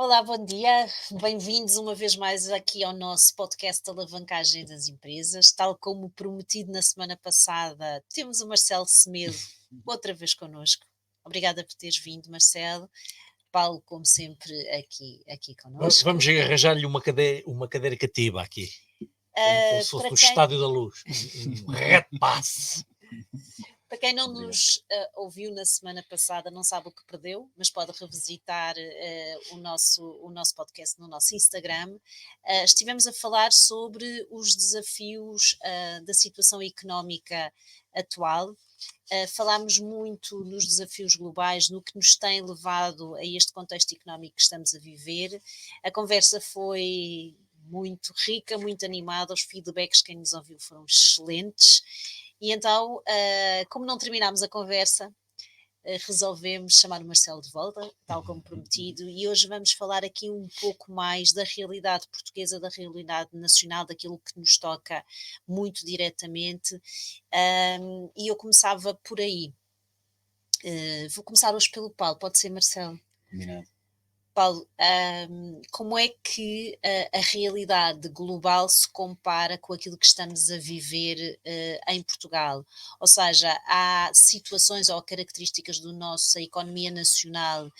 Olá, bom dia. Bem-vindos uma vez mais aqui ao nosso podcast Alavancagem das Empresas. Tal como prometido na semana passada, temos o Marcelo Semedo outra vez connosco. Obrigada por teres vindo, Marcelo. Paulo, como sempre, aqui Vamos connosco. arranjar-lhe uma cadeira cativa aqui, como se fosse Para no quem, Estádio da Luz, um repasse. para quem não Obrigado. nos ouviu na semana passada, não sabe o que perdeu, mas pode revisitar o nosso podcast no nosso Instagram. Estivemos a falar sobre os desafios da situação económica atual. Falámos muito nos desafios globais, no que nos tem levado a este contexto económico que estamos a viver. A conversa foi muito rica, muito animada, os feedbacks que quem nos ouviu foram excelentes. E então, como não terminámos a conversa, resolvemos chamar o Marcelo de volta, tal como prometido, e hoje vamos falar aqui um pouco mais da realidade portuguesa, da realidade nacional, daquilo que nos toca muito diretamente. E eu começava por aí. Vou começar hoje pelo Paulo, pode ser, Marcelo? Combinado. Paulo, como é que a realidade global se compara com aquilo que estamos a viver em Portugal? Ou seja, há situações ou características da nossa economia nacional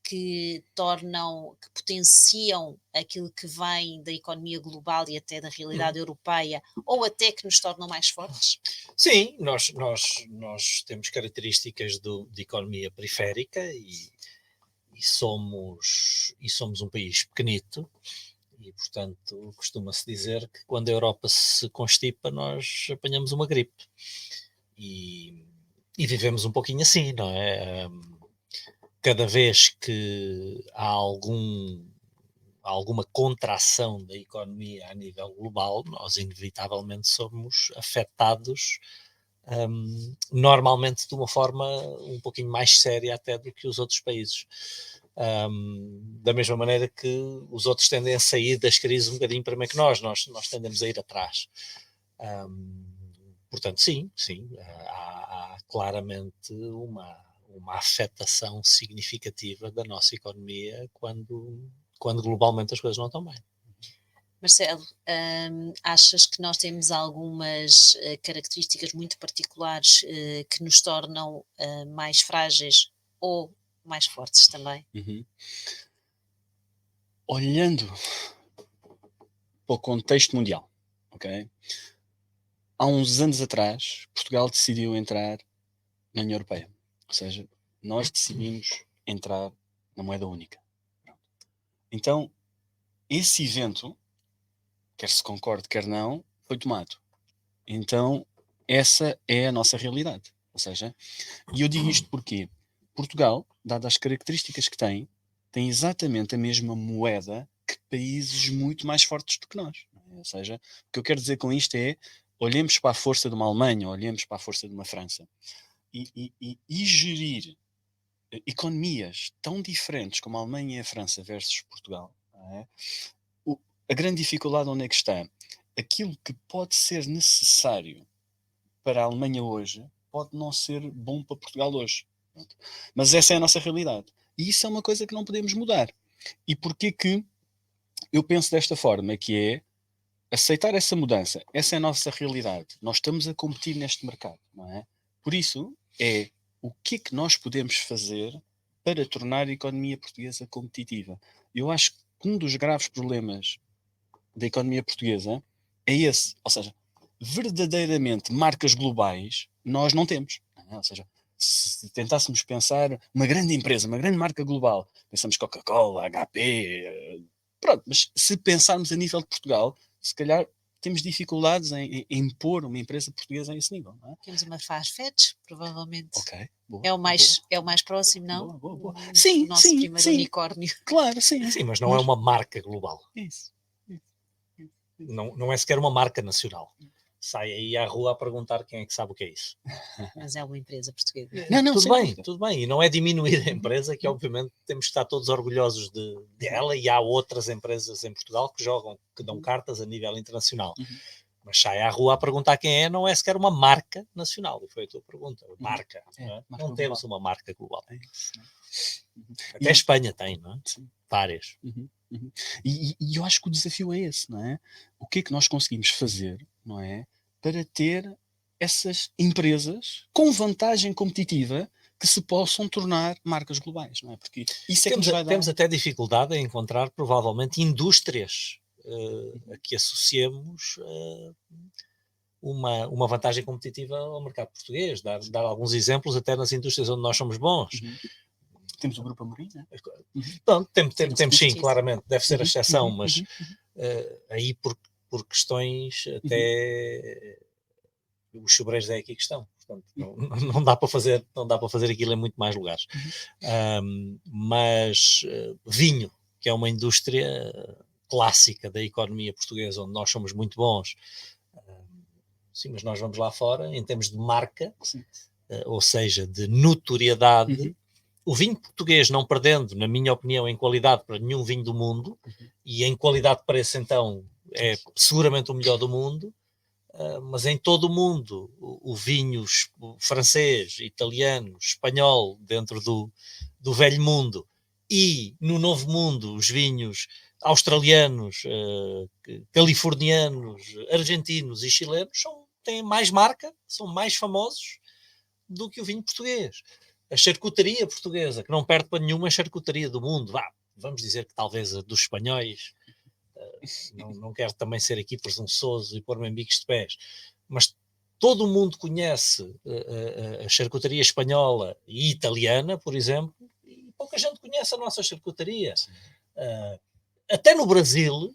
que potenciam aquilo que vem da economia global e até da realidade europeia, ou até que nos tornam mais fortes? Sim, nós temos características de economia periférica e somos um país pequenito e, portanto, costuma-se dizer que quando a Europa se constipa, nós apanhamos uma gripe. E vivemos um pouquinho assim, não é? Cada vez que há alguma contração da economia a nível global, nós inevitavelmente somos afetados, normalmente de uma forma um pouquinho mais séria até do que os outros países. Da mesma maneira que os outros tendem a sair das crises um bocadinho primeiro que nós tendemos a ir atrás. Portanto, sim, há claramente uma afetação significativa da nossa economia quando globalmente as coisas não estão bem. Marcelo, achas que nós temos algumas características muito particulares que nos tornam mais frágeis ou mais fortes também? Olhando para o contexto mundial, ok? Há uns anos atrás, Portugal decidiu entrar na União Europeia. Ou seja, nós decidimos entrar na moeda única. Então, esse evento, quer se concorde, quer não, foi tomado. Então, essa é a nossa realidade. Ou seja, e eu digo isto porque Portugal, dadas as características que tem exatamente a mesma moeda que países muito mais fortes do que nós. Ou seja, o que eu quero dizer com isto é, olhemos para a força de uma Alemanha, olhemos para a força de uma França e gerir economias tão diferentes como a Alemanha e a França versus Portugal. Não é? A grande dificuldade onde é que está? Aquilo que pode ser necessário para a Alemanha hoje pode não ser bom para Portugal hoje. Mas essa é a nossa realidade. E isso é uma coisa que não podemos mudar. E porquê que eu penso desta forma? Que é aceitar essa mudança. Essa é a nossa realidade. Nós estamos a competir neste mercado, não é? Por isso, é o que é que nós podemos fazer para tornar a economia portuguesa competitiva. Eu acho que um dos graves problemas da economia portuguesa é esse. Ou seja, verdadeiramente marcas globais nós não temos. Não é? Ou seja, se tentássemos pensar uma grande empresa, uma grande marca global, pensamos Coca-Cola, HP, pronto, mas se pensarmos a nível de Portugal, se calhar temos dificuldades em pôr uma empresa portuguesa a esse nível. Não é? Temos uma Farfetch, provavelmente. Ok, boa, É o mais próximo, não? Boa. O Sim, nosso sim, primeiro sim. unicórnio. Claro, sim. Sim, mas não é uma marca global. Isso. Não é sequer uma marca nacional. Sai aí à rua a perguntar quem é que sabe o que é isso. Mas é uma empresa portuguesa. Não, Tudo bem. E não é diminuir a empresa, que obviamente temos que estar todos orgulhosos dela, e há outras empresas em Portugal que dão cartas a nível internacional. Mas sai à rua a perguntar quem é, não é sequer uma marca nacional. E foi a tua pergunta. Marca. Não temos uma marca global. Até a Espanha tem, não é? Sim. várias. E eu acho que o desafio é esse, não é? O que é que nós conseguimos fazer, não é? Para ter essas empresas com vantagem competitiva que se possam tornar marcas globais, não é? Porque isso é que nos vai dar... Temos até dificuldade em encontrar, provavelmente, indústrias a que associemos uma vantagem competitiva ao mercado português. Dar alguns exemplos até nas indústrias onde nós somos bons. Temos o Grupo Amorim, não é? Então, temos sim, claramente, deve ser a exceção, mas aí por questões até os sobreiros é aqui que estão. Portanto, não dá para fazer aquilo em muito mais lugares. Mas vinho, que é uma indústria clássica da economia portuguesa, onde nós somos muito bons, sim, mas nós vamos lá fora, em termos de marca, ou seja, de notoriedade, o vinho português não perdendo, na minha opinião, em qualidade para nenhum vinho do mundo, e em qualidade de preço, então, é seguramente o melhor do mundo, mas em todo o mundo, o vinho francês, italiano, espanhol, dentro do velho mundo, e no novo mundo, os vinhos australianos, californianos, argentinos e chilenos têm mais marca, são mais famosos do que o vinho português. A charcutaria portuguesa, que não perde para nenhuma charcutaria do mundo, vamos dizer que talvez a dos espanhóis, não quero também ser aqui presunçoso e pôr-me em bicos de pés, mas todo o mundo conhece a charcutaria espanhola e italiana, por exemplo, e pouca gente conhece a nossa charcutaria. Até no Brasil,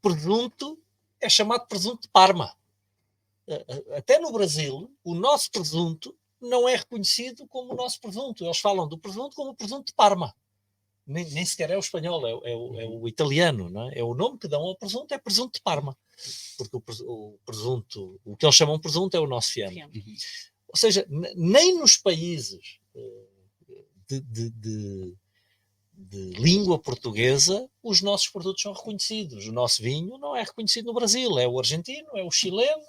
presunto é chamado presunto de Parma. Até no Brasil, o nosso presunto não é reconhecido como o nosso presunto. Eles falam do presunto como o presunto de Parma. Nem sequer é o espanhol, é o italiano, não é? É o nome que dão ao presunto, é presunto de Parma. Porque o presunto, o que eles chamam presunto é o nosso fiambre. Ou seja, nem nos países de língua portuguesa os nossos produtos são reconhecidos. O nosso vinho não é reconhecido no Brasil, é o argentino, é o chileno,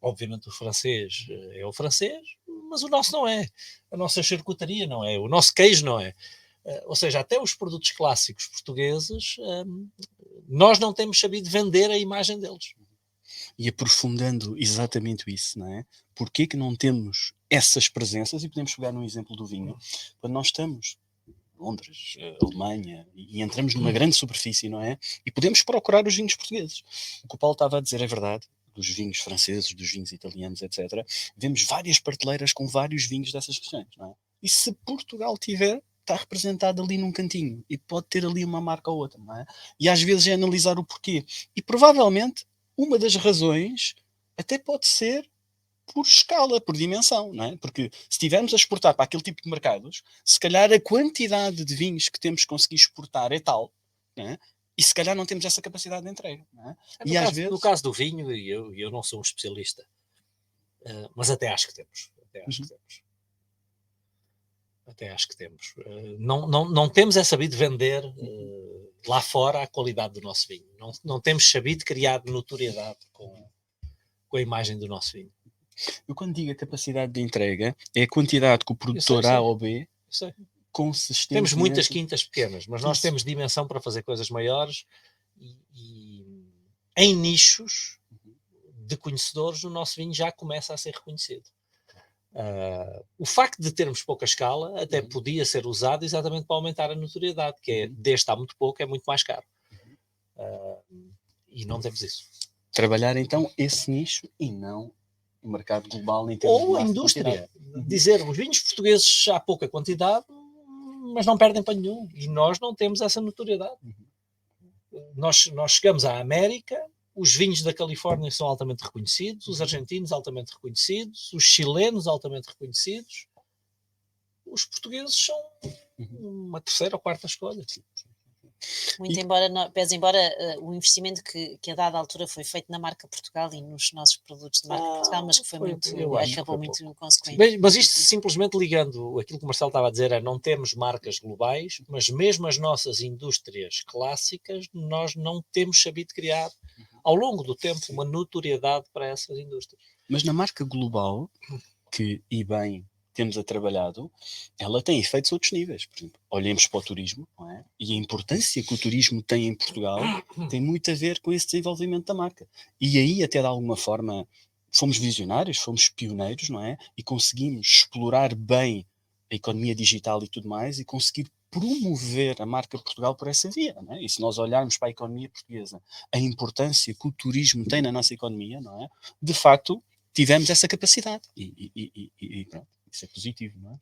obviamente o francês é o francês, mas o nosso não é. A nossa charcutaria não é, o nosso queijo não é. Ou seja, até os produtos clássicos portugueses, nós não temos sabido vender a imagem deles. E aprofundando exatamente isso, não é? Porquê que não temos essas presenças? E podemos pegar no exemplo do vinho. Quando nós estamos em Londres, Alemanha, e entramos numa grande superfície, não é? E podemos procurar os vinhos portugueses. O que o Paulo estava a dizer é verdade. Dos vinhos franceses, dos vinhos italianos, etc. Vemos várias prateleiras com vários vinhos dessas regiões, não é? E se Portugal tiver, está representado ali num cantinho e pode ter ali uma marca ou outra, não é? E às vezes é analisar o porquê. E provavelmente uma das razões até pode ser por escala, por dimensão, não é? Porque se estivermos a exportar para aquele tipo de mercados, se calhar a quantidade de vinhos que temos que conseguir exportar é tal, não é? E se calhar não temos essa capacidade de entrega, não é? No caso do vinho, eu não sou um especialista, mas até acho que temos. Até acho que temos. Não temos sabido vender lá fora a qualidade do nosso vinho. Não temos sabido criar notoriedade com a imagem do nosso vinho. Eu quando digo a capacidade de entrega, é a quantidade que o produtor A ou B consistentemente... Temos muitas quintas pequenas, mas nós temos dimensão para fazer coisas maiores e em nichos de conhecedores o nosso vinho já começa a ser reconhecido. O facto de termos pouca escala até podia ser usado exatamente para aumentar a notoriedade, que é, desde há muito pouco, é muito mais caro. E não temos isso. Trabalhar então esse nicho e não o mercado global. Ou a indústria. Dizer, os vinhos portugueses há pouca quantidade, mas não perdem para nenhum. E nós não temos essa notoriedade. Nós chegamos à América, os vinhos da Califórnia são altamente reconhecidos, os argentinos altamente reconhecidos, os chilenos altamente reconhecidos. Os portugueses são uma terceira ou quarta escolha. Muito embora, o investimento que a dada altura foi feito na marca Portugal e nos nossos produtos de marca Portugal, mas que acabou muito inconsequente. Mas isto simplesmente ligando aquilo que o Marcelo estava a dizer, não temos marcas globais, mas mesmo as nossas indústrias clássicas, nós não temos sabido criar ao longo do tempo uma notoriedade para essas indústrias. Mas na marca global, que e bem temos trabalhado, ela tem efeitos a outros níveis. Por exemplo, olhemos para o turismo, não é? E a importância que o turismo tem em Portugal tem muito a ver com esse desenvolvimento da marca. E aí, até de alguma forma, fomos visionários, fomos pioneiros, não é? E conseguimos explorar bem a economia digital e tudo mais, e conseguir promover a marca Portugal por essa via, não é? E se nós olharmos para a economia portuguesa, a importância que o turismo tem na nossa economia, não é? De facto, tivemos essa capacidade. E pronto, isso é positivo, não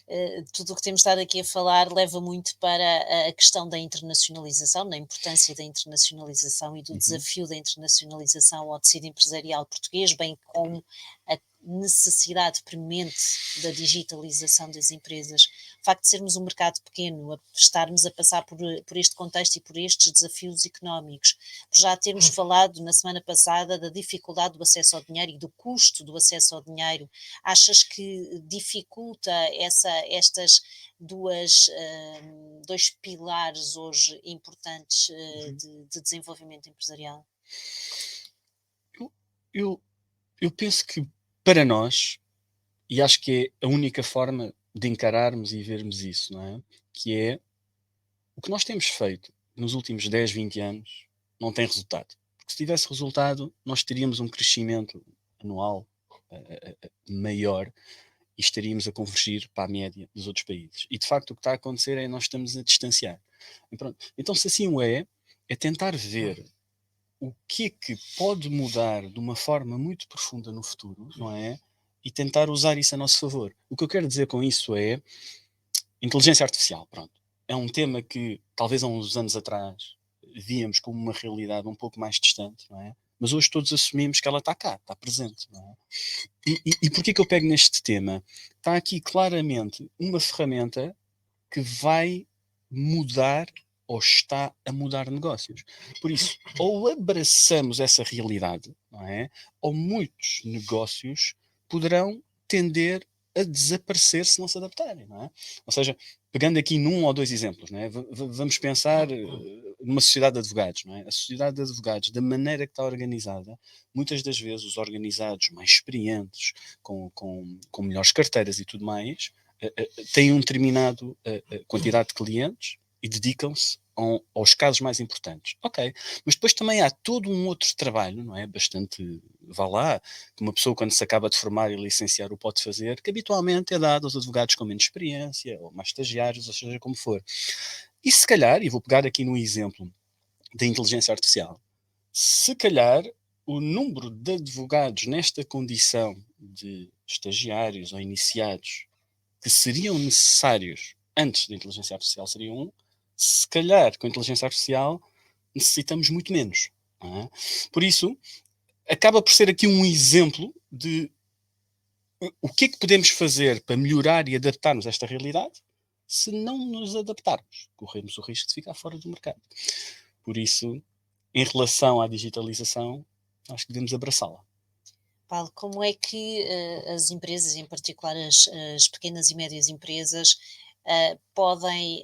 é? Tudo o que temos estado aqui a falar leva muito para a questão da internacionalização, da importância da internacionalização e do desafio da internacionalização ao tecido empresarial português, bem como a necessidade premente da digitalização das empresas. O facto de sermos um mercado pequeno, estarmos a passar por este contexto e por estes desafios económicos, por já termos falado na semana passada da dificuldade do acesso ao dinheiro e do custo do acesso ao dinheiro, achas que dificulta estas dois pilares hoje importantes de desenvolvimento empresarial? Eu penso que para nós, e acho que é a única forma de encararmos e vermos isso, não é? Que é o que nós temos feito nos últimos 10, 20 anos não tem resultado. Porque se tivesse resultado, nós teríamos um crescimento anual maior e estaríamos a convergir para a média dos outros países. E de facto o que está a acontecer é que nós estamos a distanciar. E pronto. Então, se assim o é tentar ver o que é que pode mudar de uma forma muito profunda no futuro, não é? E tentar usar isso a nosso favor. O que eu quero dizer com isso é inteligência artificial, pronto. É um tema que talvez há uns anos atrás víamos como uma realidade um pouco mais distante, não é? Mas hoje todos assumimos que ela está cá, está presente, não é? E porquê que eu pego neste tema? Está aqui claramente uma ferramenta que vai mudar ou está a mudar negócios. Por isso, ou abraçamos essa realidade, não é? Ou muitos negócios poderão tender a desaparecer se não se adaptarem, não é? Ou seja, pegando aqui num ou dois exemplos, não é? Vamos pensar numa sociedade de advogados, não é? A sociedade de advogados, da maneira que está organizada, muitas das vezes os organizados mais experientes, com melhores carteiras e tudo mais, têm um determinado quantidade de clientes e dedicam-se aos casos mais importantes. Ok, mas depois também há todo um outro trabalho, não é? Bastante, vá lá, que uma pessoa quando se acaba de formar e licenciar o pode fazer, que habitualmente é dado aos advogados com menos experiência, ou mais estagiários, ou seja, como for. E se calhar, e vou pegar aqui no exemplo da inteligência artificial, se calhar o número de advogados nesta condição de estagiários ou iniciados que seriam necessários antes da inteligência artificial seriam se calhar com a inteligência artificial necessitamos muito menos. Não é? Por isso, acaba por ser aqui um exemplo de o que é que podemos fazer para melhorar e adaptarmos a esta realidade se não nos adaptarmos. Corremos o risco de ficar fora do mercado. Por isso, em relação à digitalização, acho que devemos abraçá-la. Paulo, como é que as empresas, em particular as pequenas e médias empresas, podem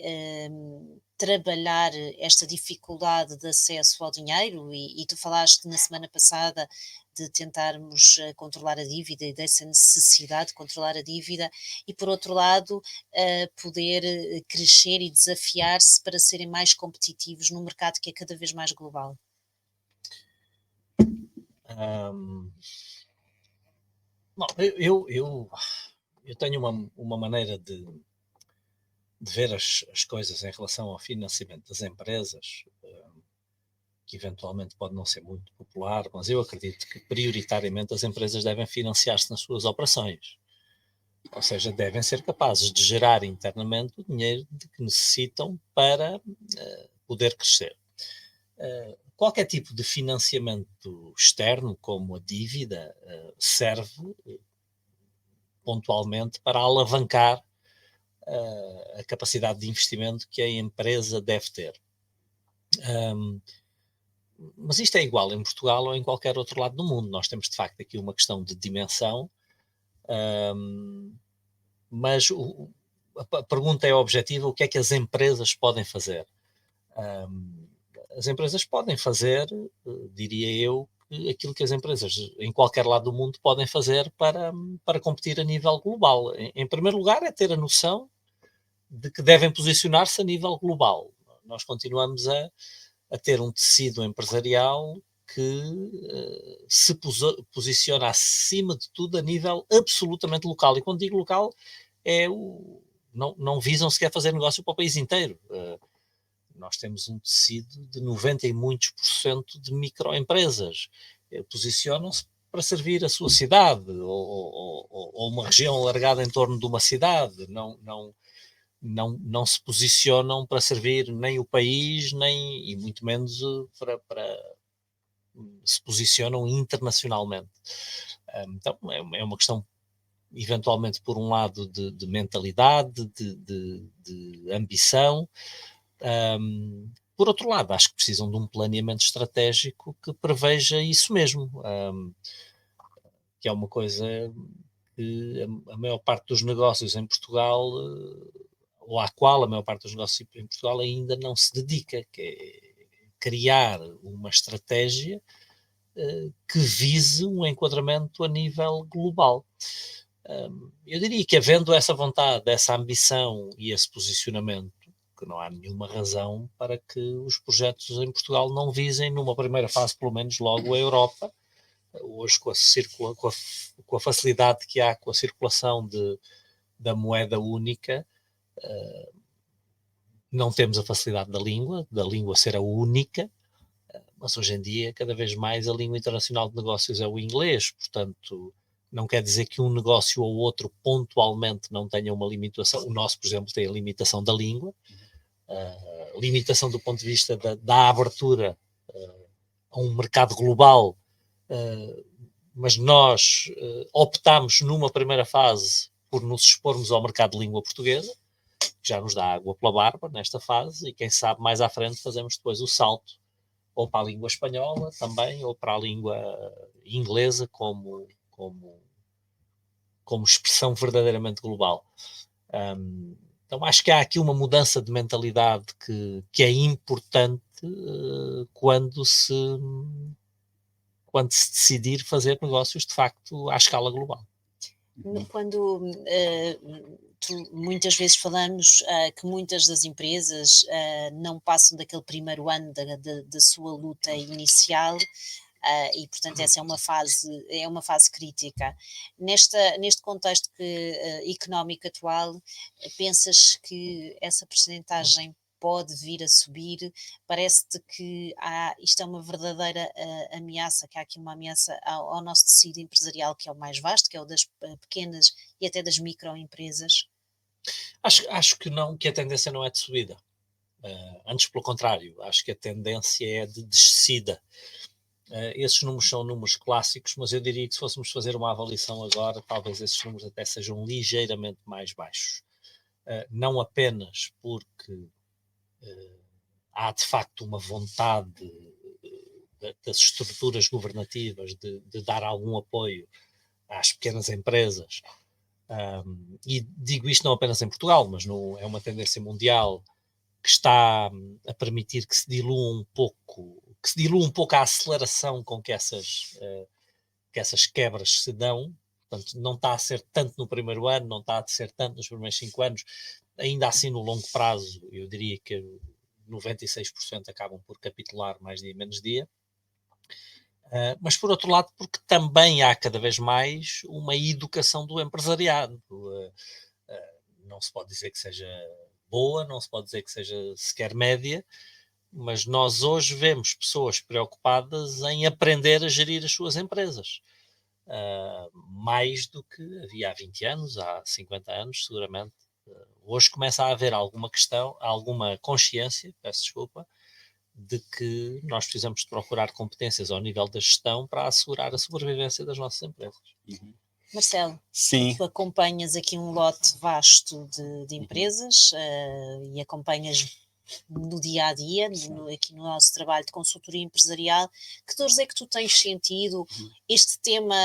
trabalhar esta dificuldade de acesso ao dinheiro? E tu falaste na semana passada de tentarmos controlar a dívida e dessa necessidade de controlar a dívida e, por outro lado, poder crescer e desafiar-se para serem mais competitivos num mercado que é cada vez mais global. Bom, eu tenho uma maneira de ver as coisas em relação ao financiamento das empresas, que eventualmente pode não ser muito popular, mas eu acredito que prioritariamente as empresas devem financiar-se nas suas operações. Ou seja, devem ser capazes de gerar internamente o dinheiro de que necessitam para poder crescer. Qualquer tipo de financiamento externo, como a dívida, serve pontualmente para alavancar a capacidade de investimento que a empresa deve ter. Mas isto é igual em Portugal ou em qualquer outro lado do mundo. Nós temos, de facto, aqui uma questão de dimensão, mas a pergunta é objetiva: o que é que as empresas podem fazer? As empresas podem fazer, diria eu, aquilo que as empresas em qualquer lado do mundo podem fazer para competir a nível global. Em primeiro lugar, é ter a noção de que devem posicionar-se a nível global. Nós continuamos a ter um tecido empresarial que se posiciona acima de tudo a nível absolutamente local. E quando digo local, não visam sequer fazer negócio para o país inteiro. Nós temos um tecido de 90 e muitos % de microempresas. Posicionam-se para servir a sua cidade ou uma região alargada em torno de uma cidade. Não se posicionam para servir nem o país, nem, e muito menos para se posicionam internacionalmente. Então é uma questão, eventualmente, por um lado, de mentalidade, de ambição. Por outro lado, acho que precisam de um planeamento estratégico que preveja isso mesmo, que é uma coisa que a maior parte dos negócios em Portugal, ou à qual a maior parte dos negócios em Portugal ainda não se dedica, que é criar uma estratégia que vise um enquadramento a nível global. Eu diria que, havendo essa vontade, essa ambição e esse posicionamento, que não há nenhuma razão para que os projetos em Portugal não visem, numa primeira fase, pelo menos, logo a Europa. Hoje, com a facilidade que há com a circulação da moeda única, não temos a facilidade da língua ser a única, mas hoje em dia, cada vez mais, a língua internacional de negócios é o inglês. Portanto, não quer dizer que um negócio ou outro pontualmente não tenha uma limitação. O nosso, por exemplo, tem a limitação da língua, limitação do ponto de vista da abertura a um mercado global, mas nós optamos numa primeira fase por nos expormos ao mercado de língua portuguesa, que já nos dá água pela barba nesta fase, e quem sabe mais à frente fazemos depois o salto ou para a língua espanhola também, ou para a língua inglesa como expressão verdadeiramente global. Então acho que há aqui uma mudança de mentalidade que é importante quando se decidir fazer negócios de facto à escala global. Quando muitas vezes falamos que muitas das empresas não passam daquele primeiro ano da sua luta inicial, e portanto essa é uma fase crítica. Neste contexto económico atual, pensas que essa percentagem pode vir a subir? Parece-te que isto é uma verdadeira ameaça, que há aqui uma ameaça ao nosso tecido empresarial, que é o mais vasto, que é o das pequenas e até das microempresas? Acho que não, que a tendência não é de subida. Antes, pelo contrário, acho que a tendência é de descida. Esses números são números clássicos, mas eu diria que, se fôssemos fazer uma avaliação agora, talvez esses números até sejam ligeiramente mais baixos. Não apenas porque há de facto uma vontade das estruturas governativas de dar algum apoio às pequenas empresas, e digo isto não apenas em Portugal, mas é uma tendência mundial que está a permitir que se dilua um pouco a aceleração com que essas quebras se dão. Portanto, não está a ser tanto no primeiro ano, não está a ser tanto nos primeiros 5 anos, ainda assim no longo prazo, eu diria que 96% acabam por capitular mais dia menos dia. Mas, por outro lado, porque também há cada vez mais uma educação do empresariado. Não se pode dizer que seja boa, não se pode dizer que seja sequer média, mas nós hoje vemos pessoas preocupadas em aprender a gerir as suas empresas. Mais do que havia há 20 anos, há 50 anos, seguramente. Hoje começa a haver alguma consciência, peço desculpa, de que nós precisamos de procurar competências ao nível da gestão para assegurar a sobrevivência das nossas empresas. Marcelo, Sim. tu acompanhas aqui um lote vasto de empresas e acompanhas no dia a dia, aqui no nosso trabalho de consultoria empresarial. Que dores é que tu tens sentido? Este tema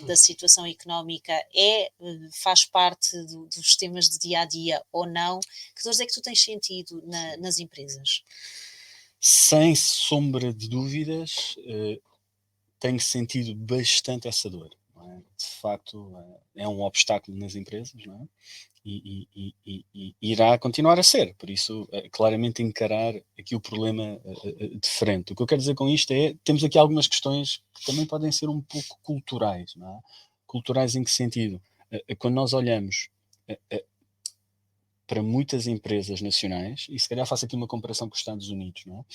da situação económica faz parte dos temas de dia a dia ou não? Que dores é que tu tens sentido nas empresas? sem sombra de dúvidas, tenho sentido bastante essa dor. Não é? De facto, é um obstáculo nas empresas, não é? E irá continuar a ser. Por isso, claramente encarar aqui o problema de frente. O que eu quero dizer com isto é, temos aqui algumas questões que também podem ser um pouco culturais. Não é? Culturais em que sentido? Quando nós olhamos para muitas empresas nacionais, e se calhar faço aqui uma comparação com os Estados Unidos, não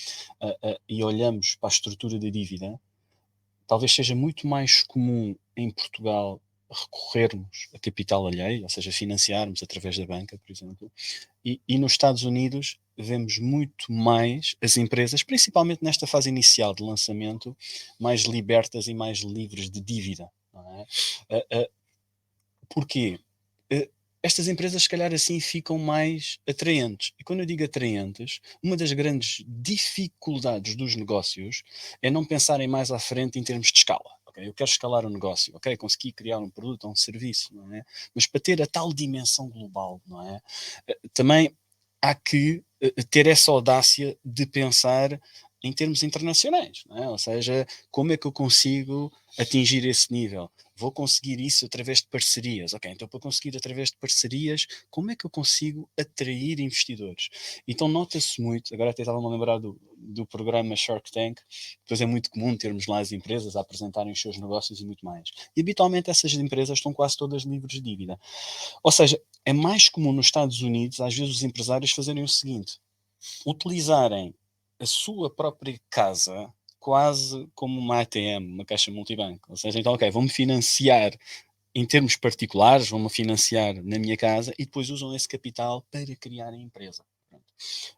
é? E olhamos para a estrutura da dívida, talvez seja muito mais comum em Portugal recorrermos a capital alheio, ou seja, financiarmos através da banca, por exemplo, e nos Estados Unidos vemos muito mais as empresas, principalmente nesta fase inicial de lançamento, mais libertas e mais livres de dívida. Não é? Porquê? Estas empresas, se calhar, assim ficam mais atraentes. E quando eu digo atraentes, uma das grandes dificuldades dos negócios é não pensarem mais à frente em termos de escala. Okay? Eu quero escalar o negócio, ok? Consegui criar um produto ou um serviço, não é? Mas para ter a tal dimensão global, não é? Também há que ter essa audácia de pensar em termos internacionais, não é? Ou seja, como é que eu consigo atingir esse nível? Vou conseguir isso através de parcerias. Ok, então para conseguir através de parcerias, como é que eu consigo atrair investidores? Então nota-se muito, agora até estava-me a lembrar do programa Shark Tank, pois é muito comum termos lá as empresas a apresentarem os seus negócios e muito mais. E habitualmente essas empresas estão quase todas livres de dívida. Ou seja, é mais comum nos Estados Unidos, às vezes, os empresários fazerem o seguinte: utilizarem a sua própria casa quase como uma ATM, uma caixa multibanco. Ou seja, então, ok, vão-me financiar em termos particulares, vão-me financiar na minha casa e depois usam esse capital para criar a empresa.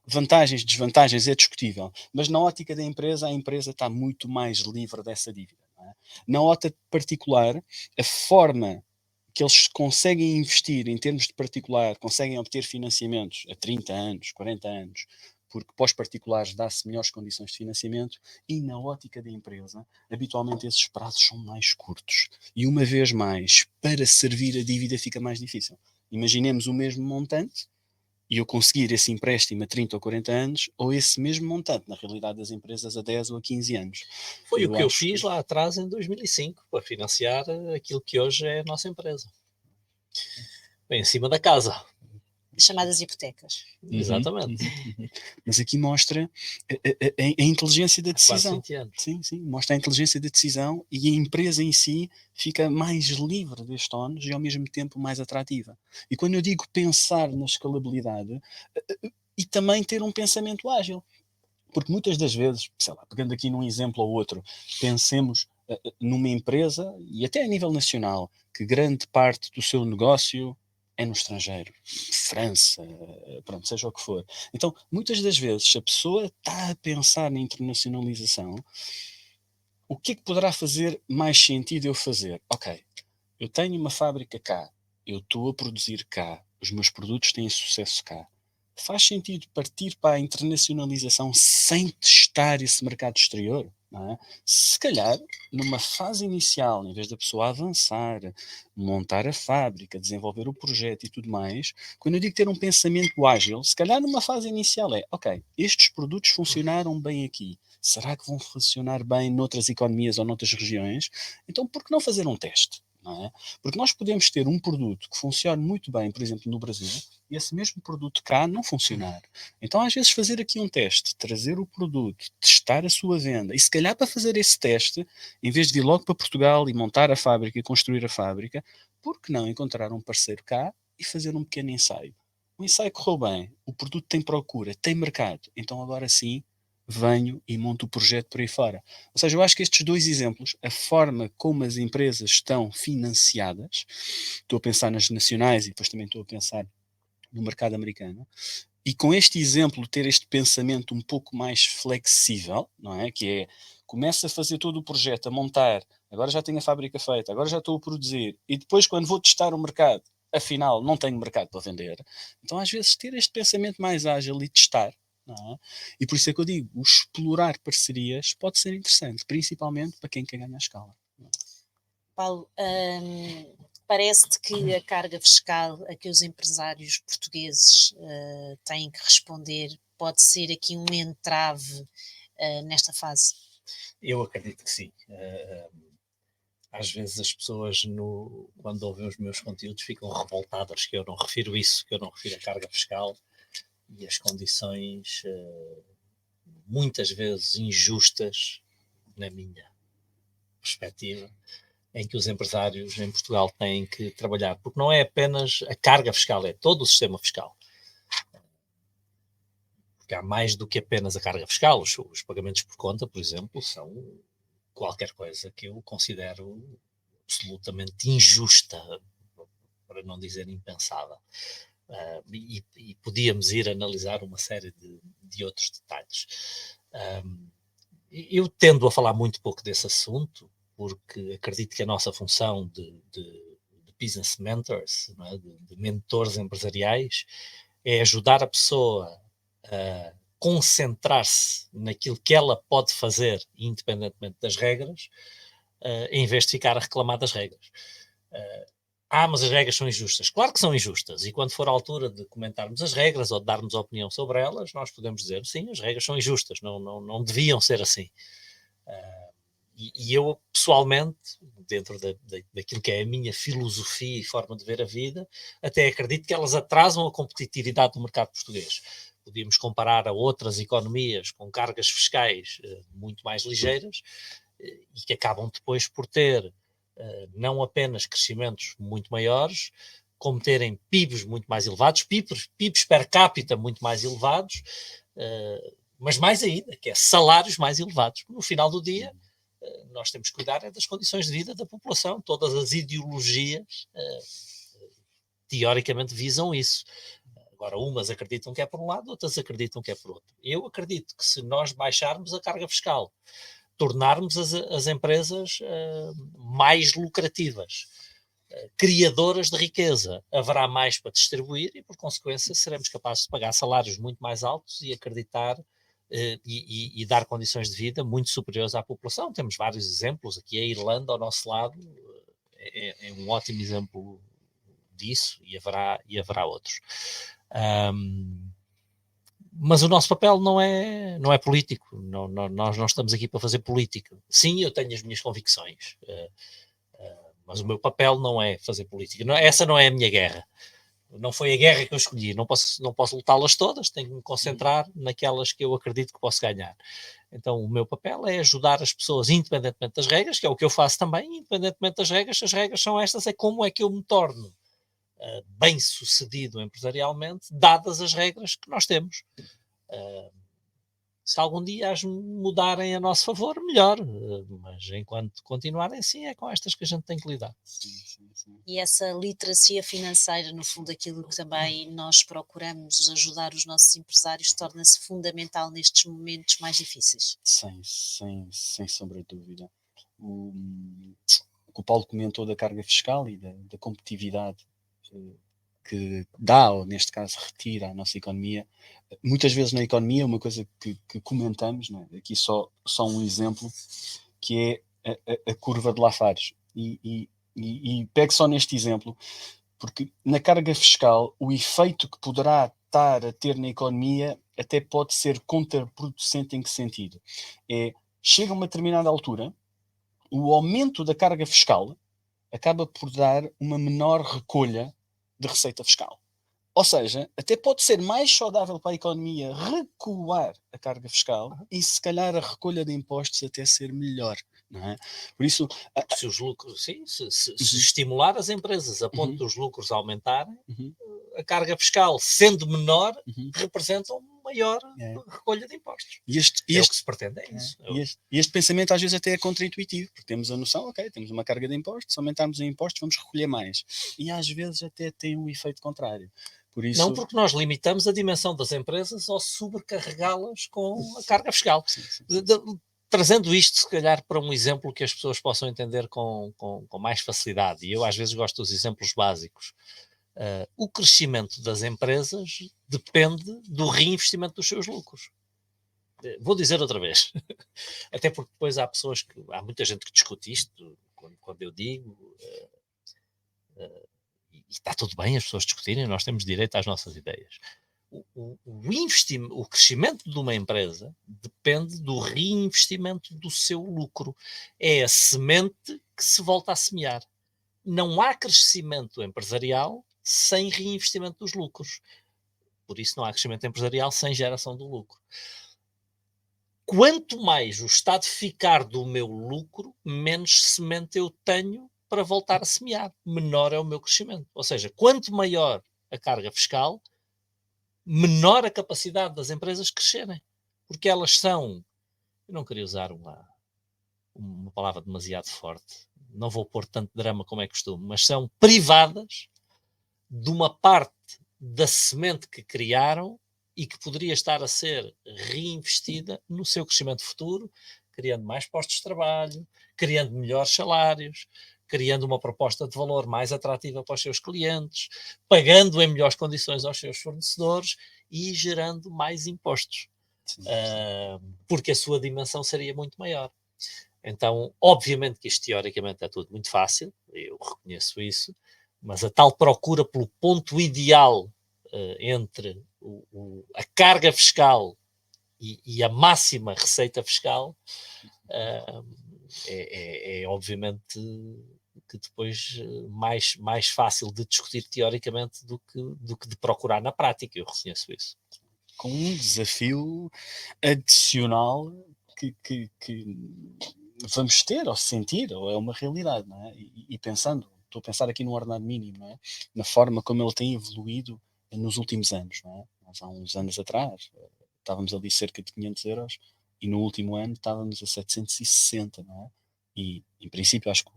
Vantagens, desvantagens é discutível, mas na ótica da empresa, a empresa está muito mais livre dessa dívida. Não é? Na ótica particular, a forma que eles conseguem investir em termos de particular, conseguem obter financiamentos a 30 anos, 40 anos, porque para os particulares dá-se melhores condições de financiamento, e na ótica da empresa, habitualmente esses prazos são mais curtos. E uma vez mais, para servir a dívida fica mais difícil. Imaginemos o mesmo montante, e eu conseguir esse empréstimo a 30 ou 40 anos, ou esse mesmo montante, na realidade das empresas, a 10 ou a 15 anos. Foi o que eu fiz lá atrás em 2005, para financiar aquilo que hoje é a nossa empresa. Bem em cima da casa. Chamadas hipotecas. Exatamente. Mas aqui mostra a inteligência da decisão. Quase 20 anos. Sim, sim, mostra a inteligência da decisão, e a empresa em si fica mais livre destes ónus e ao mesmo tempo mais atrativa. E quando eu digo pensar na escalabilidade, e também ter um pensamento ágil, porque muitas das vezes, sei lá, pegando aqui num exemplo ou outro, pensemos numa empresa, e até a nível nacional, que grande parte do seu negócio é no estrangeiro, França, pronto, seja o que for. Então, muitas das vezes, se a pessoa está a pensar na internacionalização, o que é que poderá fazer mais sentido eu fazer? Ok, eu tenho uma fábrica cá, eu estou a produzir cá, os meus produtos têm sucesso cá. Faz sentido partir para a internacionalização sem testar esse mercado exterior? Não é? Se calhar, numa fase inicial, em vez da pessoa avançar, montar a fábrica, desenvolver o projeto e tudo mais, quando eu digo ter um pensamento ágil, se calhar numa fase inicial é, ok, estes produtos funcionaram bem aqui, será que vão funcionar bem noutras economias ou noutras regiões? Então, por que não fazer um teste? Não é? Porque nós podemos ter um produto que funcione muito bem, por exemplo, no Brasil, e esse mesmo produto cá não funcionar. Então, às vezes, fazer aqui um teste, trazer o produto, testar a sua venda, e se calhar para fazer esse teste, em vez de vir logo para Portugal e montar a fábrica e construir a fábrica, por que não encontrar um parceiro cá e fazer um pequeno ensaio? O ensaio correu bem, o produto tem procura, tem mercado, então agora sim venho e monto o projeto por aí fora. Ou seja, eu acho que estes dois exemplos, a forma como as empresas estão financiadas, estou a pensar nas nacionais e depois também estou a pensar no mercado americano, e com este exemplo ter este pensamento um pouco mais flexível, não é? Que é, começo a fazer todo o projeto, a montar, agora já tenho a fábrica feita, agora já estou a produzir, e depois quando vou testar o mercado, afinal não tenho mercado para vender. Então às vezes ter este pensamento mais ágil e testar, não é? E por isso é que eu digo, o explorar parcerias pode ser interessante, principalmente para quem quer ganhar escala. Paulo, parece-te que a carga fiscal a que os empresários portugueses têm que responder pode ser aqui um entrave nesta fase? Eu acredito que sim. Às vezes as pessoas, quando ouvem os meus conteúdos, ficam revoltadas que eu não refiro isso, que eu não refiro a carga fiscal e as condições muitas vezes injustas, na minha perspectiva, em que os empresários em Portugal têm que trabalhar, porque não é apenas a carga fiscal, é todo o sistema fiscal. Porque há mais do que apenas a carga fiscal. Os pagamentos por conta, por exemplo, são qualquer coisa que eu considero absolutamente injusta, para não dizer impensável. E podíamos ir analisar uma série de outros detalhes. Eu tendo a falar muito pouco desse assunto, porque acredito que a nossa função de business mentors, não é? de mentores empresariais, é ajudar a pessoa a concentrar-se naquilo que ela pode fazer, independentemente das regras, em vez de ficar a reclamar das regras. Mas as regras são injustas. Claro que são injustas, e quando for a altura de comentarmos as regras ou de darmos opinião sobre elas, nós podemos dizer, sim, as regras são injustas, não deviam ser assim. E eu, pessoalmente, dentro daquilo que é a minha filosofia e forma de ver a vida, até acredito que elas atrasam a competitividade do mercado português. Podíamos comparar a outras economias com cargas fiscais muito mais ligeiras e que acabam depois por ter não apenas crescimentos muito maiores, como terem PIBs muito mais elevados, PIBs per capita muito mais elevados, mas mais ainda, que é salários mais elevados. No final do dia, nós temos que cuidar das condições de vida da população. Todas as ideologias, teoricamente, visam isso. Agora, umas acreditam que é por um lado, outras acreditam que é por outro. Eu acredito que se nós baixarmos a carga fiscal, tornarmos as empresas mais lucrativas, criadoras de riqueza, haverá mais para distribuir e, por consequência, seremos capazes de pagar salários muito mais altos e acreditar e dar condições de vida muito superiores à população. Temos vários exemplos. Aqui a Irlanda, ao nosso lado, é um ótimo exemplo disso e haverá outros. Mas o nosso papel não é político. Nós não estamos aqui para fazer política. Sim, eu tenho as minhas convicções, mas o meu papel não é fazer política. Essa não é a minha guerra. Não foi a guerra que eu escolhi. Não posso lutá-las todas. Tenho que me concentrar naquelas que eu acredito que posso ganhar. Então, o meu papel é ajudar as pessoas, independentemente das regras, que é o que eu faço também, independentemente das regras. Se as regras são estas, é como é que eu me torno bem sucedido empresarialmente, dadas as regras que nós temos. Se algum dia as mudarem a nosso favor, melhor, mas enquanto continuarem assim, é com estas que a gente tem que lidar. Sim. E essa literacia financeira, no fundo, aquilo que também nós procuramos ajudar os nossos empresários, torna-se fundamental nestes momentos mais difíceis. Sem sombra de dúvida. O que o Paulo comentou da carga fiscal e da competitividade que dá, ou neste caso retira à nossa economia. Muitas vezes na economia, uma coisa que comentamos, não é? Aqui só um exemplo, que é a curva de Lafarge. E pego só neste exemplo, porque na carga fiscal o efeito que poderá estar a ter na economia até pode ser contraproducente. Em que sentido? Chega a uma determinada altura, o aumento da carga fiscal acaba por dar uma menor recolha de receita fiscal. Ou seja, até pode ser mais saudável para a economia recuar a carga fiscal e se calhar a recolha de impostos até ser melhor, não é? Por isso... Se os lucros, sim, se estimular as empresas a ponto dos lucros aumentarem, a carga fiscal, sendo menor, representa uma maior recolha de impostos. O que se pretende é isso. E este pensamento às vezes até é contraintuitivo, porque temos a noção, ok, temos uma carga de impostos, se aumentarmos os impostos vamos recolher mais. E às vezes até tem um efeito contrário. Por isso... Não, porque nós limitamos a dimensão das empresas ao sobrecarregá-las com a carga fiscal. Sim. Trazendo isto, se calhar, para um exemplo que as pessoas possam entender com mais facilidade, e eu às vezes gosto dos exemplos básicos. O crescimento das empresas depende do reinvestimento dos seus lucros. Vou dizer outra vez, até porque depois há muita gente que discute isto, quando eu digo, e está tudo bem as pessoas discutirem, nós temos direito às nossas ideias. o crescimento de uma empresa depende do reinvestimento do seu lucro. É a semente que se volta a semear. Não há crescimento empresarial sem reinvestimento dos lucros. Por isso não há crescimento empresarial sem geração do lucro. Quanto mais o Estado ficar do meu lucro, menos semente eu tenho para voltar a semear. Menor é o meu crescimento. Ou seja, quanto maior a carga fiscal, menor a capacidade das empresas crescerem. Porque elas são... Eu não queria usar uma palavra demasiado forte. Não vou pôr tanto drama como é costume, mas são privadas de uma parte da semente que criaram e que poderia estar a ser reinvestida no seu crescimento futuro, criando mais postos de trabalho, criando melhores salários, criando uma proposta de valor mais atrativa para os seus clientes, pagando em melhores condições aos seus fornecedores e gerando mais impostos. Porque a sua dimensão seria muito maior. Então, obviamente que isto teoricamente é tudo muito fácil, eu reconheço isso, mas a tal procura pelo ponto ideal entre a carga fiscal e a máxima receita fiscal é obviamente que depois mais fácil de discutir teoricamente do que de procurar na prática, eu reconheço isso. Com um desafio adicional que vamos ter, ou sentir, ou é uma realidade, não é? E pensando, estou a pensar aqui no ordenado mínimo, não é? Na forma como ele tem evoluído nos últimos anos, não é? Nós, há uns anos atrás, estávamos ali cerca de 500 euros e no último ano estávamos a 760, não é? E, em princípio, acho que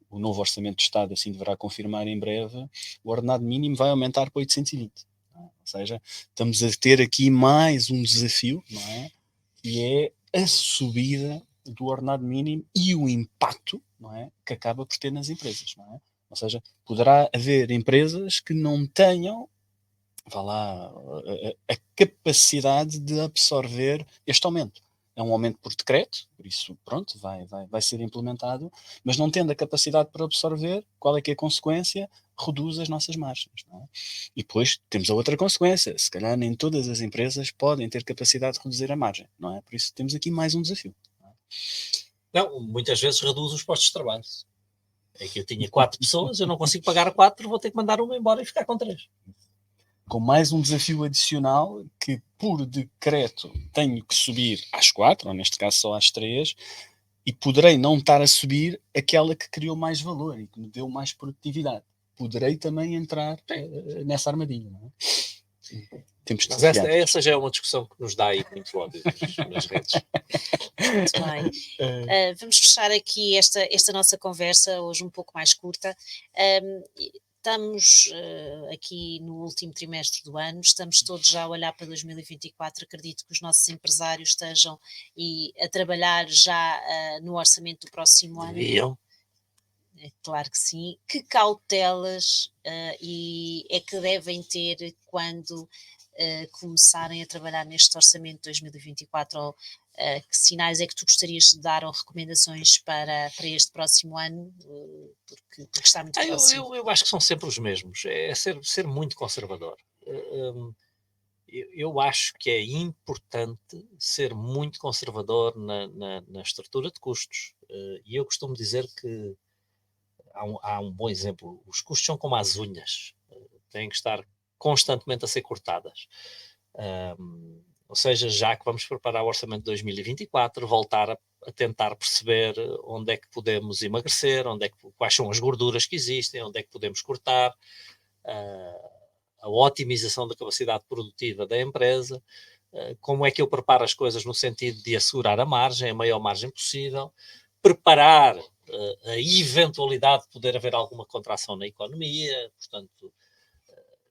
o novo Orçamento do Estado assim deverá confirmar em breve, o ordenado mínimo vai aumentar para 820. Não é? Ou seja, estamos a ter aqui mais um desafio, não é? E é a subida do ordenado mínimo e o impacto, não é, que acaba por ter nas empresas, não é? Ou seja, poderá haver empresas que não tenham, vá lá, a capacidade de absorver este aumento. É um aumento por decreto, por isso, pronto, vai ser implementado, mas não tendo a capacidade para absorver, qual é que é a consequência? Reduz as nossas margens, não é? E depois temos a outra consequência, se calhar nem todas as empresas podem ter capacidade de reduzir a margem, não é? Por isso temos aqui mais um desafio. Não, muitas vezes reduz os postos de trabalho. É que eu tinha 4 pessoas, eu não consigo pagar a 4, vou ter que mandar uma embora e ficar com 3. Com mais um desafio adicional que, por decreto, tenho que subir às 4, ou neste caso só às 3, e poderei não estar a subir aquela que criou mais valor e que me deu mais produtividade. Poderei também entrar nessa armadilha, não é? Temos de Mas essa já é uma discussão que nos dá aí muito ódio nas redes. Muito bem. Vamos fechar aqui esta nossa conversa, hoje um pouco mais curta. Estamos aqui no último trimestre do ano, estamos todos já a olhar para 2024, acredito que os nossos empresários estejam a trabalhar já no orçamento do próximo ano. Deviam. Claro que sim. Que cautelas é que devem ter quando começarem a trabalhar neste orçamento de 2024, ou que sinais é que tu gostarias de dar ou recomendações para este próximo ano, porque está muito próximo? Eu acho que são sempre os mesmos, é ser muito conservador. Eu acho que é importante ser muito conservador na estrutura de custos, e eu costumo dizer que há um bom exemplo, os custos são como as unhas, têm que estar constantemente a ser cortadas. Ou seja, já que vamos preparar o orçamento de 2024, voltar a tentar perceber onde é que podemos emagrecer, quais são as gorduras que existem, onde é que podemos cortar, a otimização da capacidade produtiva da empresa, como é que eu preparo as coisas no sentido de assegurar a margem, a maior margem possível, preparar a eventualidade de poder haver alguma contração na economia, portanto,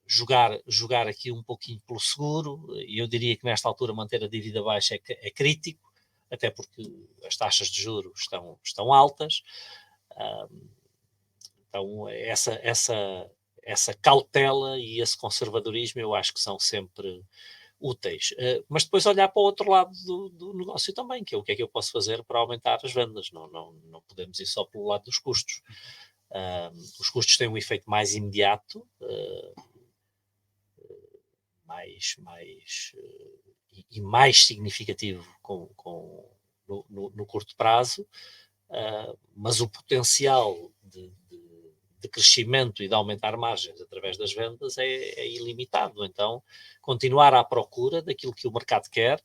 jogar aqui um pouquinho pelo seguro, e eu diria que nesta altura manter a dívida baixa é crítico, até porque as taxas de juros estão altas. Então essa cautela e esse conservadorismo eu acho que são sempre úteis. Mas depois olhar para o outro lado do negócio também, que é o que é que eu posso fazer para aumentar as vendas. Não podemos ir só pelo lado dos custos. Os custos têm um efeito mais imediato, e mais significativo no curto prazo, mas o potencial de crescimento e de aumentar margens através das vendas é ilimitado. Então, continuar à procura daquilo que o mercado quer,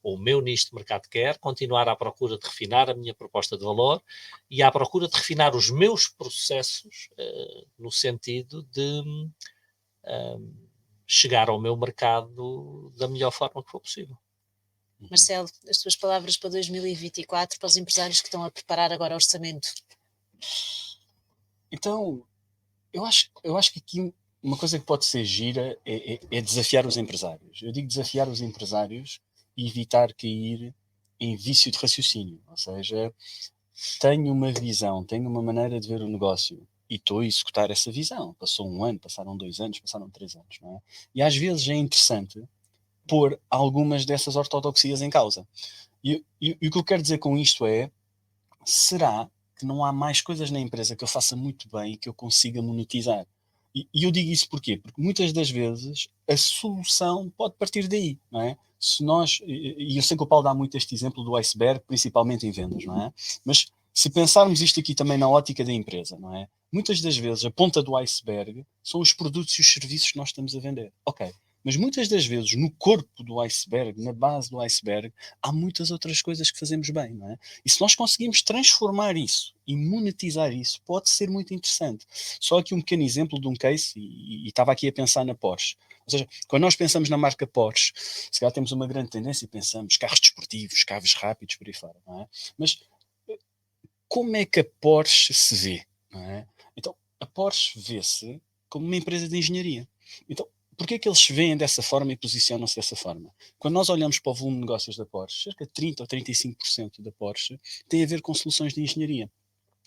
ou o meu nicho de mercado quer, continuar à procura de refinar a minha proposta de valor e à procura de refinar os meus processos no sentido de chegar ao meu mercado da melhor forma que for possível. Marcelo, as tuas palavras para 2024, para os empresários que estão a preparar agora o orçamento. Então, eu acho que aqui uma coisa que pode ser gira é desafiar os empresários. Eu digo desafiar os empresários e evitar cair em vício de raciocínio. Ou seja, tenho uma visão, tenho uma maneira de ver o negócio e estou a executar essa visão. Passou um ano, passaram 2 anos, passaram 3 anos. Não é? E às vezes é interessante pôr algumas dessas ortodoxias em causa. E o que eu quero dizer com isto é, será que não há mais coisas na empresa que eu faça muito bem e que eu consiga monetizar? E eu digo isso porquê? Porque muitas das vezes a solução pode partir daí, não é? Se nós, e eu sei que o Paulo dá muito este exemplo do iceberg, principalmente em vendas, não é? Mas se pensarmos isto aqui também na ótica da empresa, não é? Muitas das vezes a ponta do iceberg são os produtos e os serviços que nós estamos a vender. Ok, mas muitas das vezes no corpo do iceberg, na base do iceberg, há muitas outras coisas que fazemos bem, não é? E se nós conseguimos transformar isso e monetizar isso, pode ser muito interessante. Só aqui um pequeno exemplo de um case, e estava aqui a pensar na Porsche. Ou seja, quando nós pensamos na marca Porsche, se calhar temos uma grande tendência e pensamos carros desportivos, carros rápidos, por aí fora, não é? Mas como é que a Porsche se vê, não é? Então, a Porsche vê-se como uma empresa de engenharia. Então, porquê é que eles se veem dessa forma e posicionam-se dessa forma? Quando nós olhamos para o volume de negócios da Porsche, cerca de 30 ou 35% da Porsche tem a ver com soluções de engenharia.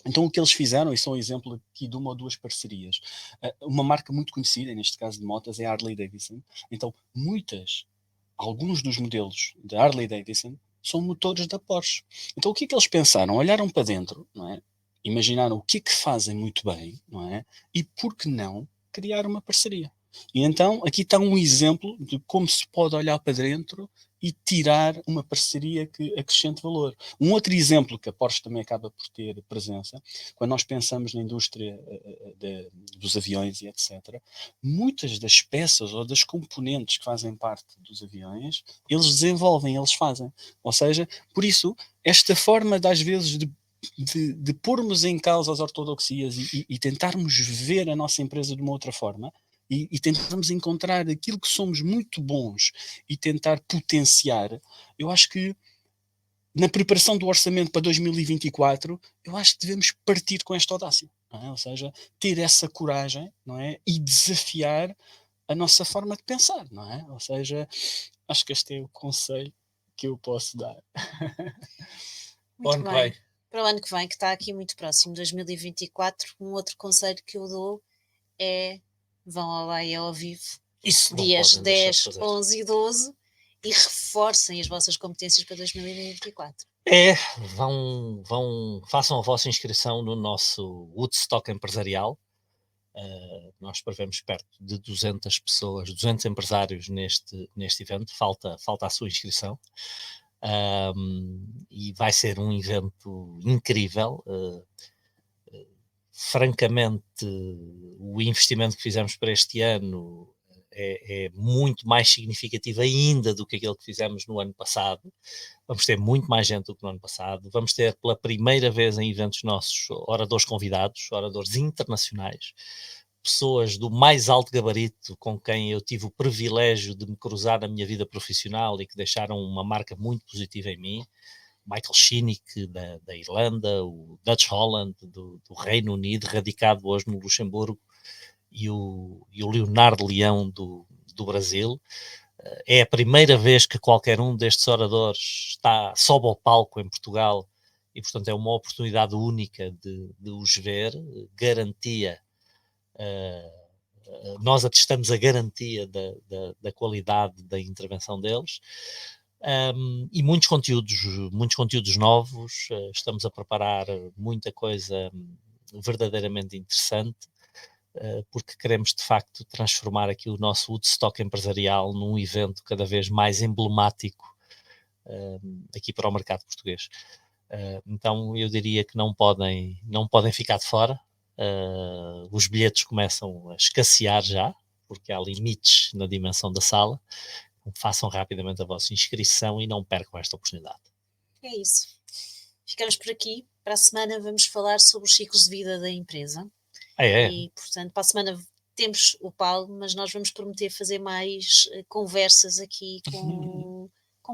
Então o que eles fizeram, e são um exemplo aqui de uma ou duas parcerias, uma marca muito conhecida, neste caso de motas, é a Harley Davidson. Então alguns dos modelos da Harley Davidson são motores da Porsche. Então o que é que eles pensaram? Olharam para dentro, não é? Imaginaram o que é que fazem muito bem, não é? E por que não criar uma parceria? E então aqui está um exemplo de como se pode olhar para dentro e tirar uma parceria que acrescente valor. Um outro exemplo que a Porsche também acaba por ter presença, quando nós pensamos na indústria dos aviões e etc., muitas das peças ou das componentes que fazem parte dos aviões, eles desenvolvem, eles fazem. Ou seja, por isso, esta forma de às vezes de pormos em causa as ortodoxias e tentarmos ver a nossa empresa de uma outra forma, e tentarmos encontrar aquilo que somos muito bons e tentar potenciar, eu acho que na preparação do orçamento para 2024, eu acho que devemos partir com esta audácia, não é? Ou seja, ter essa coragem, não é? E desafiar a nossa forma de pensar, não é? Ou seja, acho que este é o conselho que eu posso dar. Muito bem. Para o ano que vem, que está aqui muito próximo, 2024, um outro conselho que eu dou é: vão ao Bahia ao vivo, Isso dias 10, 11 e 12, e reforcem as vossas competências para 2024. Façam a vossa inscrição no nosso Woodstock empresarial. Nós prevemos perto de 200 pessoas, 200 empresários neste evento. Falta a sua inscrição. E vai ser um evento incrível. Francamente, o investimento que fizemos para este ano é muito mais significativo ainda do que aquele que fizemos no ano passado. Vamos ter muito mais gente do que no ano passado. Vamos ter pela primeira vez em eventos nossos oradores convidados, oradores internacionais, pessoas do mais alto gabarito com quem eu tive o privilégio de me cruzar na minha vida profissional e que deixaram uma marca muito positiva em mim. Michael Shinnick, da Irlanda, o Dutch Holland, do Reino Unido, radicado hoje no Luxemburgo, e o Leonardo Leão, do Brasil. É a primeira vez que qualquer um destes oradores sobe ao palco em Portugal e, portanto, é uma oportunidade única de os ver. Garantia, nós atestamos a garantia da qualidade da intervenção deles. E muitos conteúdos novos. Estamos a preparar muita coisa verdadeiramente interessante. porque queremos de facto transformar aqui o nosso Woodstock empresarial num evento cada vez mais emblemático aqui para o mercado português. Então eu diria que não podem ficar de fora. Os bilhetes começam a escassear já, porque há limites na dimensão da sala. Então, façam rapidamente a vossa inscrição e não percam esta oportunidade. É isso. Ficamos por aqui. Para a semana vamos falar sobre os ciclos de vida da empresa. É. E, portanto, para a semana temos o Paulo, mas nós vamos prometer fazer mais conversas aqui com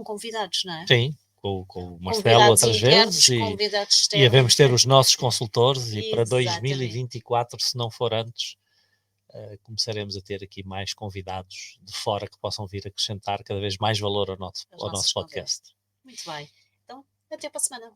convidados, não é? Sim, com o Marcelo Convidados outras internos, vezes convidados e externos. devemos ter os nossos consultores e para Exatamente. 2024, se não for antes, começaremos a ter aqui mais convidados de fora que possam vir acrescentar cada vez mais valor ao nosso podcast. Muito bem. Então, até para a semana.